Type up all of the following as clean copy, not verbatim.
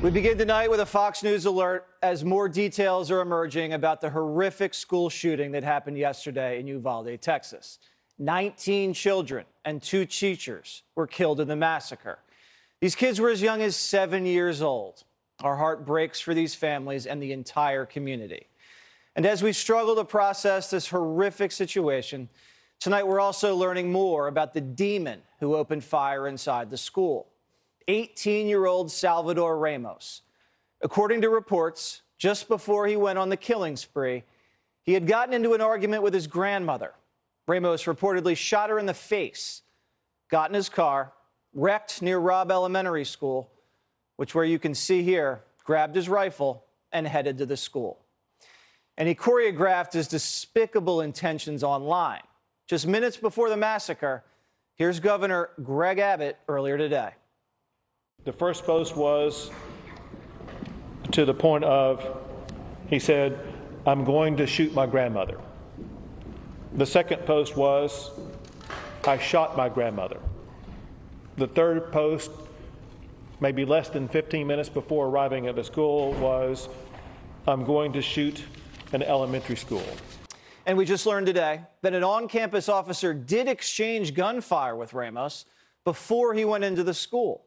We begin tonight with a Fox News alert as more details are emerging about the horrific school shooting that happened yesterday in Uvalde, Texas. 19 children and 2 teachers were killed in the massacre. These kids were as young as 7 years old. Our heart breaks for these families and the entire community. And as we struggle to process this horrific situation, tonight we're also learning more about the demon who opened fire inside the school. 18-year-old Salvador Ramos. According to reports, just before he went on the killing spree, he had gotten into an argument with his grandmother. Ramos reportedly shot her in the face, got in his car, wrecked near Robb Elementary School, which, where you can see here, grabbed his rifle and headed to the school. And he choreographed his despicable intentions online. Just minutes before the massacre, here's Governor Greg Abbott earlier today. The first post was to the point of, he said, "I'm going to shoot my grandmother." The second post was, "I shot my grandmother." The third post, maybe less than 15 minutes before arriving at the school, was, "I'm going to shoot an elementary school." And we just learned today that an on-campus officer did exchange gunfire with Ramos before he went into the school.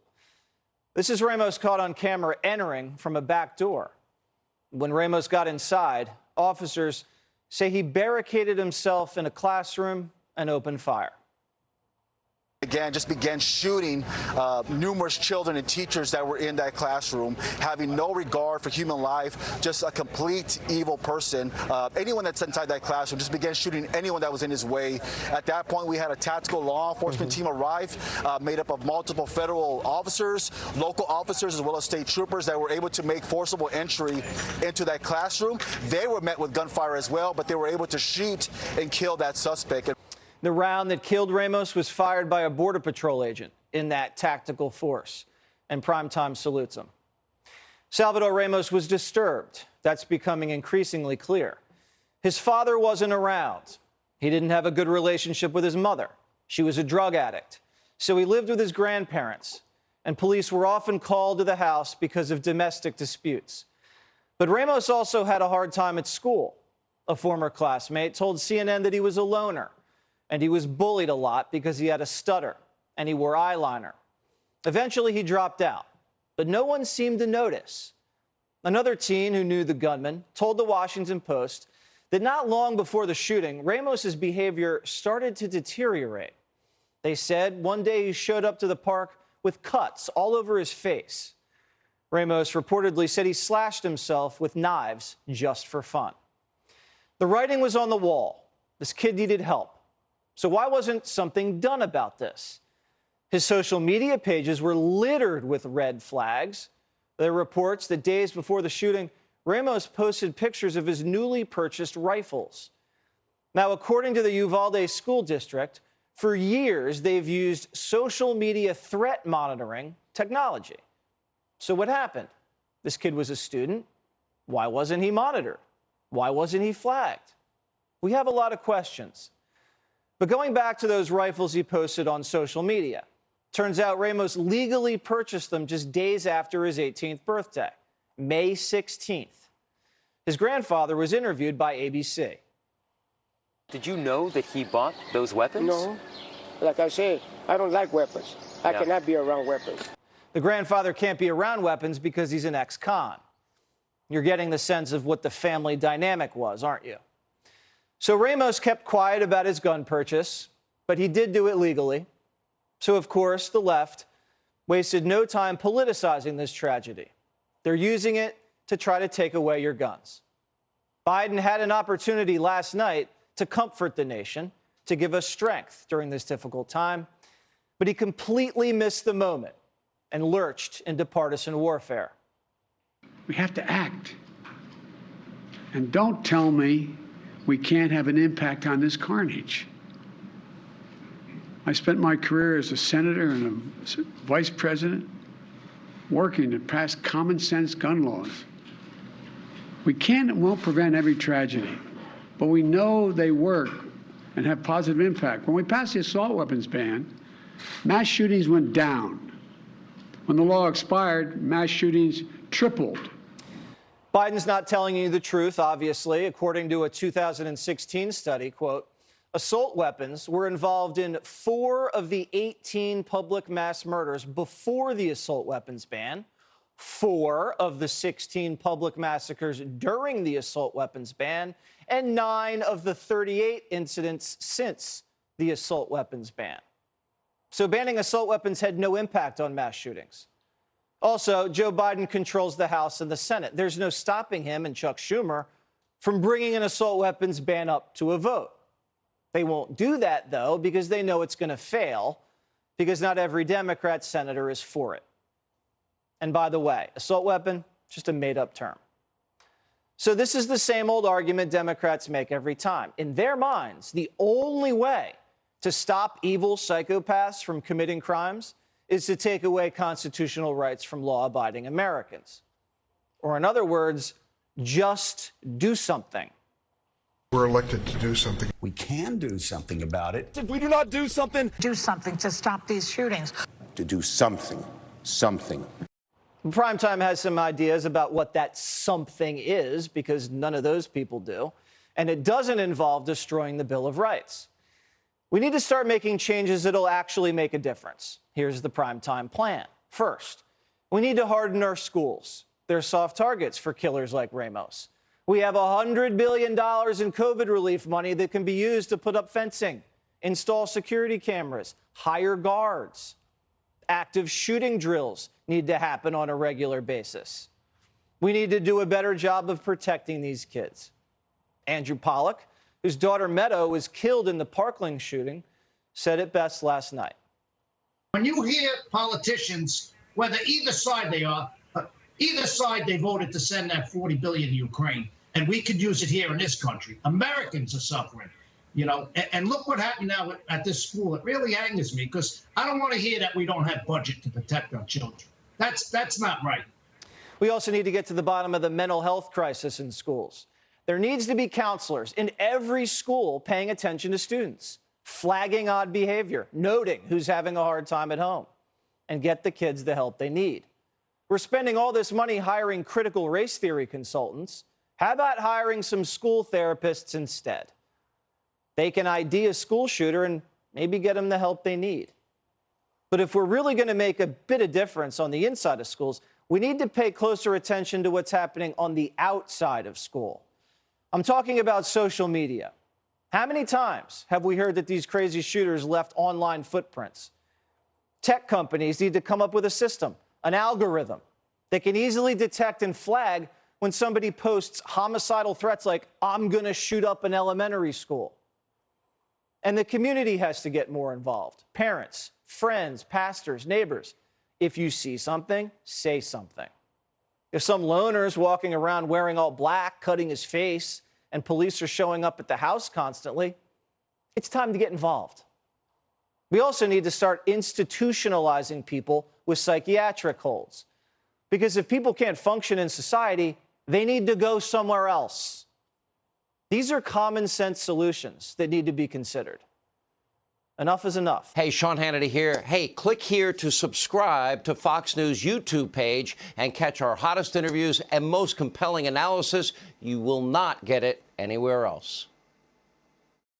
This is Ramos caught on camera entering from a back door. When Ramos got inside, officers say he barricaded himself in a classroom and opened fire. Again, just began shooting numerous children and teachers that were in that classroom, having no regard for human life, just a complete evil person. Anyone that's inside that classroom just began shooting anyone that was in his way. At that point, we had a tactical law enforcement team arrive, made up of multiple federal officers, local officers, as well as state troopers that were able to make forcible entry into that classroom. They were met with gunfire as well, but they were able to shoot and kill that suspect. The round that killed Ramos was fired by a Border Patrol agent in that tactical force, and Primetime salutes him. Salvador Ramos was disturbed. That's becoming increasingly clear. His father wasn't around. He didn't have a good relationship with his mother. She was a drug addict. So he lived with his grandparents, and police were often called to the house because of domestic disputes. But Ramos also had a hard time at school. A former classmate told CNN that he was a loner. And he was bullied a lot because he had a stutter and he wore eyeliner. Eventually, he dropped out, but no one seemed to notice. Another teen who knew the gunman told the Washington Post that not long before the shooting, Ramos's behavior started to deteriorate. They said one day he showed up to the park with cuts all over his face. Ramos reportedly said he slashed himself with knives just for fun. The writing was on the wall. This kid needed help. So why wasn't something done about this? His social media pages were littered with red flags. There are reports that days before the shooting, Ramos posted pictures of his newly purchased rifles. Now, according to the Uvalde School District, for years they've used social media threat monitoring technology. So what happened? This kid was a student. Why wasn't he monitored? Why wasn't he flagged? We have a lot of questions. But going back to those rifles he posted on social media, turns out Ramos legally purchased them just days after his 18th birthday, May 16th. His grandfather was interviewed by ABC. Did you know that he bought those weapons? No. Like I said, I don't like weapons. I cannot be around weapons. The grandfather can't be around weapons because he's an ex-con. You're getting the sense of what the family dynamic was, aren't you? So Ramos kept quiet about his gun purchase, but he did do it legally. So, of course, the left wasted no time politicizing this tragedy. They're using it to try to take away your guns. Biden had an opportunity last night to comfort the nation, to give us strength during this difficult time, but he completely missed the moment and lurched into partisan warfare. We have to act. And don't tell me we can't have an impact on this carnage. I spent my career as a senator and a vice president working to pass common sense gun laws. We can and won't prevent every tragedy, but we know they work and have positive impact. When we passed the assault weapons ban, mass shootings went down. When the law expired, mass shootings tripled. Biden's not telling you the truth, obviously. According to a 2016 study, quote, assault weapons were involved in 4 of the 18 public mass murders before the assault weapons ban, 4 of the 16 public massacres during the assault weapons ban, and 9 of the 38 incidents since the assault weapons ban. So banning assault weapons had no impact on mass shootings. Also, Joe Biden controls the House and the Senate. There's no stopping him and Chuck Schumer from bringing an assault weapons ban up to a vote. They won't do that, though, because they know it's going to fail, because not every Democrat senator is for it. And by the way, assault weapon, just a made-up term. So this is the same old argument Democrats make every time. In their minds, the only way to stop evil psychopaths from committing crimes is to take away constitutional rights from law-abiding Americans. Or in other words, just do something. We're elected to do something. We can do something about it. If we do not do something to stop these shootings. To do something. Primetime has some ideas about what that something is, because none of those people do. And it doesn't involve destroying the Bill of Rights. We need to start making changes that'll actually make a difference. Here's the Primetime plan. First, we need to harden our schools. They're soft targets for killers like Ramos. We have $100 billion in COVID relief money that can be used to put up fencing, install security cameras, hire guards. Active shooting drills need to happen on a regular basis. We need to do a better job of protecting these kids. Andrew Pollock, whose daughter Meadow was killed in the Parkland shooting, said it best last night. When you hear politicians, whether either side they are, either side they voted to send that $40 billion to Ukraine, and we could use it here in this country. Americans are suffering, you know, and look what happened now at this school. It really angers me because I don't want to hear that we don't have budget to protect our children. That's not right. We also need to get to the bottom of the mental health crisis in schools. There needs to be counselors in every school paying attention to students, flagging odd behavior, noting who's having a hard time at home, and get the kids the help they need. We're spending all this money hiring critical race theory consultants. How about hiring some school therapists instead? They can ID a school shooter and maybe get them the help they need. But if we're really going to make a bit of difference on the inside of schools, we need to pay closer attention to what's happening on the outside of school. I'm talking about social media. How many times have we heard that these crazy shooters left online footprints? Tech companies need to come up with a system, an algorithm that can easily detect and flag when somebody posts homicidal threats like, I'm going to shoot up an elementary school. And the community has to get more involved. Parents, friends, pastors, neighbors. If you see something, say something. If some loner's walking around wearing all black, cutting his face, and police are showing up at the house constantly, it's time to get involved. We also need to start institutionalizing people with psychiatric holds. Because if people can't function in society, they need to go somewhere else. These are common sense solutions that need to be considered. Enough is enough. Hey, Sean Hannity here. Hey, click here to subscribe to Fox News YouTube page and catch our hottest interviews and most compelling analysis. You will not get it anywhere else.